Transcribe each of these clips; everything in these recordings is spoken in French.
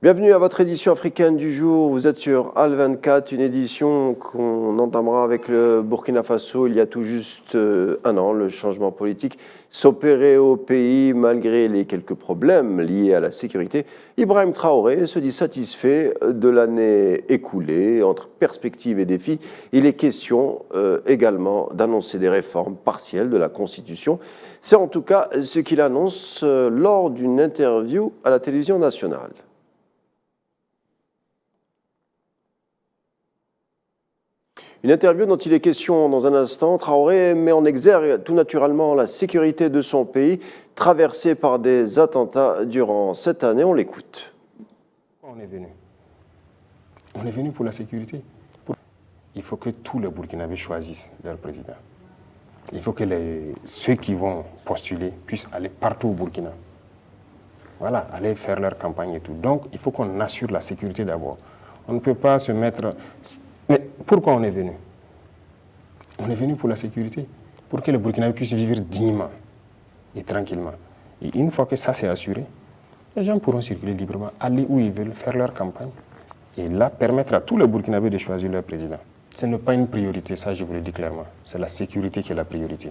Bienvenue à votre édition africaine du jour. Vous êtes sur Al24, une édition qu'on entamera avec le Burkina Faso il y a tout juste un an. Le changement politique s'opérait au pays malgré les quelques problèmes liés à la sécurité. Ibrahim Traoré se dit satisfait de l'année écoulée. Entre perspectives et défis, il est question également d'annoncer des réformes partielles de la Constitution. C'est en tout cas ce qu'il annonce lors d'une interview à la télévision nationale. Une interview dont il est question dans un instant. Traoré met en exergue tout naturellement la sécurité de son pays, traversée par des attentats durant cette année. On l'écoute. On est venu. On est venu pour la sécurité. Il faut que tous les Burkinabés choisissent leur président. Il faut que ceux qui vont postuler puissent aller partout au Burkina. Voilà, aller faire leur campagne et tout. Donc, il faut qu'on assure la sécurité d'abord. On ne peut pas se mettre... Mais pourquoi on est venu? On est venu pour la sécurité, pour que les Burkinabés puissent vivre dignement et tranquillement. Et une fois que ça c'est assuré, les gens pourront circuler librement, aller où ils veulent, faire leur campagne. Et là, permettre à tous les Burkinabés de choisir leur président. Ce n'est pas une priorité, ça je vous le dis clairement. C'est la sécurité qui est la priorité.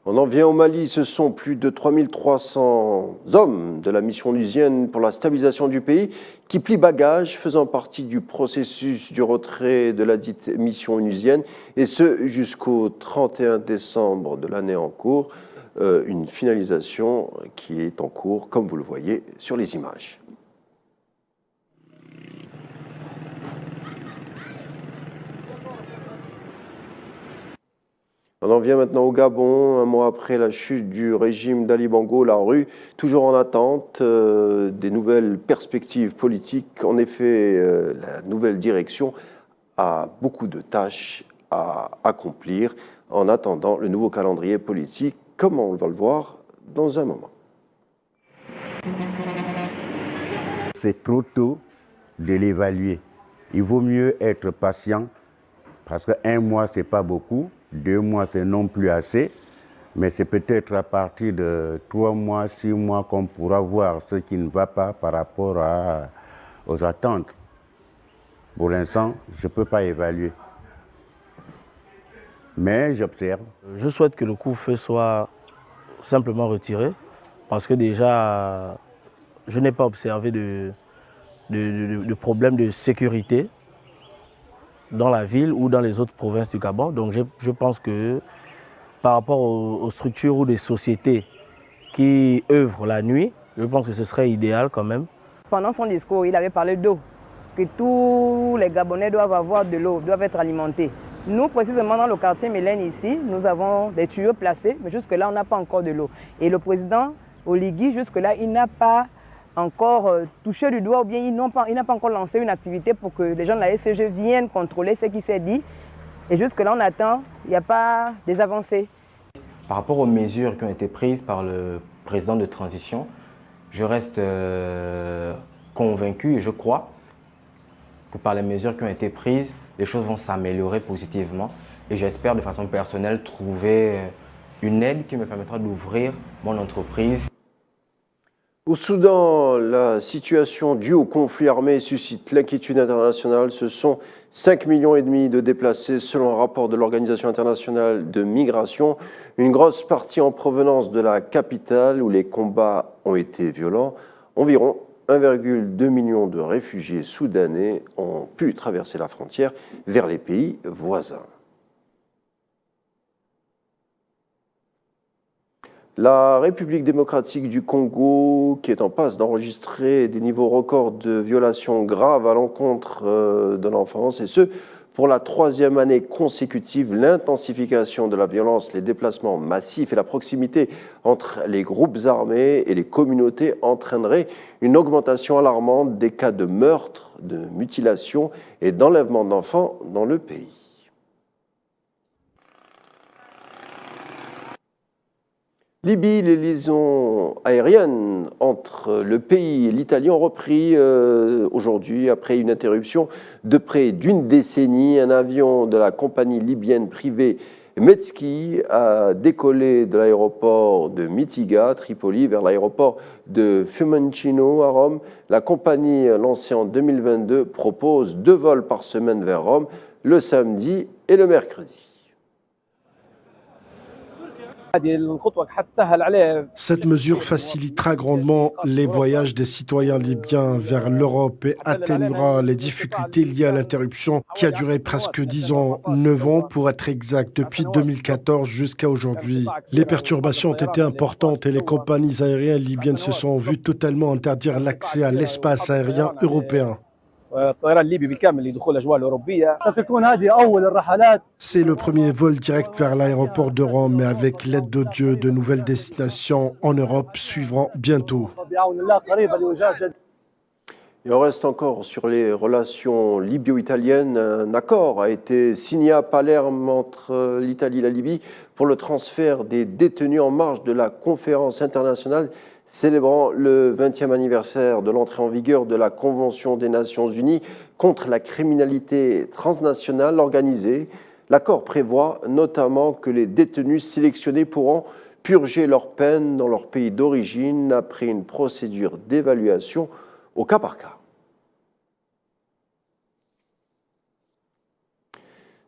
On en vient au Mali, ce sont plus de 3300 hommes de la mission onusienne pour la stabilisation du pays qui plient bagages, faisant partie du processus du retrait de la dite mission onusienne, et ce jusqu'au 31 décembre de l'année en cours. Une finalisation qui est en cours, comme vous le voyez sur les images. On en vient maintenant au Gabon, un mois après la chute du régime d'Ali Bongo, la rue, toujours en attente des nouvelles perspectives politiques. En effet, la nouvelle direction a beaucoup de tâches à accomplir en attendant le nouveau calendrier politique, comme on va le voir dans un moment. C'est trop tôt de l'évaluer. Il vaut mieux être patient parce qu'un mois, ce n'est pas beaucoup. 2 mois, c'est non plus assez, mais c'est peut-être à partir de 3 mois, 6 mois qu'on pourra voir ce qui ne va pas par rapport aux attentes. Pour l'instant, je ne peux pas évaluer, mais j'observe. Je souhaite que le couvre-feu soit simplement retiré, parce que déjà, je n'ai pas observé de problème de sécurité dans la ville ou dans les autres provinces du Gabon. Donc je pense que par rapport aux structures ou des sociétés qui œuvrent la nuit, je pense que ce serait idéal quand même. Pendant son discours, il avait parlé d'eau, que tous les Gabonais doivent avoir de l'eau, doivent être alimentés. Nous, précisément dans le quartier Mélène ici, nous avons des tuyaux placés, mais jusque-là, on n'a pas encore de l'eau. Et le président Oligui, jusque-là, il n'a pas encore touché du doigt ou bien il n'a pas encore lancé une activité pour que les gens de la SCG viennent contrôler ce qui s'est dit. Et jusque-là, on attend, il n'y a pas des avancées. Par rapport aux mesures qui ont été prises par le président de transition, je reste convaincu et je crois que par les mesures qui ont été prises, les choses vont s'améliorer positivement. Et j'espère de façon personnelle trouver une aide qui me permettra d'ouvrir mon entreprise. Au Soudan, la situation due au conflit armé suscite l'inquiétude internationale. Ce sont 5,5 millions de déplacés selon un rapport de l'Organisation internationale de migration. Une grosse partie en provenance de la capitale où les combats ont été violents. Environ 1,2 million de réfugiés soudanais ont pu traverser la frontière vers les pays voisins. La République démocratique du Congo, qui est en passe d'enregistrer des niveaux records de violations graves à l'encontre de l'enfance, et ce, pour la 3e année consécutive, l'intensification de la violence, les déplacements massifs et la proximité entre les groupes armés et les communautés entraîneraient une augmentation alarmante des cas de meurtre, de mutilation et d'enlèvement d'enfants dans le pays. Libye, les liaisons aériennes entre le pays et l'Italie ont repris aujourd'hui, après une interruption de près d'une décennie. Un avion de la compagnie libyenne privée Metski a décollé de l'aéroport de Mitiga, Tripoli, vers l'aéroport de Fiumicino à Rome. La compagnie, lancée en 2022, propose 2 vols par semaine vers Rome, le samedi et le mercredi. Cette mesure facilitera grandement les voyages des citoyens libyens vers l'Europe et atténuera les difficultés liées à l'interruption qui a duré presque 10 ans, 9 ans pour être exact, depuis 2014 jusqu'à aujourd'hui. Les perturbations ont été importantes et les compagnies aériennes libyennes se sont vues totalement interdire l'accès à l'espace aérien européen. C'est le premier vol direct vers l'aéroport de Rome, mais avec l'aide de Dieu, de nouvelles destinations en Europe suivront bientôt. Et on reste encore sur les relations libyo-italiennes. Un accord a été signé à Palerme entre l'Italie et la Libye pour le transfert des détenus en marge de la conférence internationale célébrant le 20e anniversaire de l'entrée en vigueur de la Convention des Nations Unies contre la criminalité transnationale organisée. L'accord prévoit notamment que les détenus sélectionnés pourront purger leur peine dans leur pays d'origine après une procédure d'évaluation au cas par cas.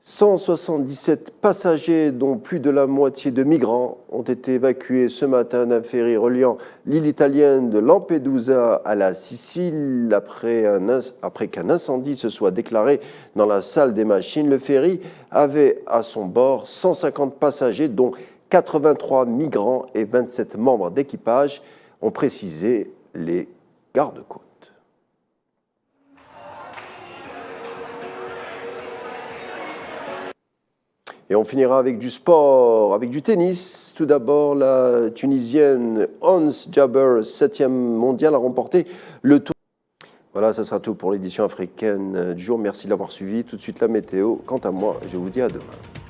177 passagers, dont plus de la moitié de migrants, ont été évacués ce matin d'un ferry reliant l'île italienne de Lampedusa à la Sicile après qu'un incendie se soit déclaré dans la salle des machines. Le ferry avait à son bord 150 passagers, dont 83 migrants et 27 membres d'équipage, ont précisé les gardes-côtes. Et on finira avec du sport, avec du tennis. Tout d'abord, la Tunisienne Ons Jabeur, 7e mondiale, a remporté le tour. Voilà, ça sera tout pour l'édition africaine du jour. Merci de l'avoir suivi. Tout de suite, la météo. Quant à moi, je vous dis à demain.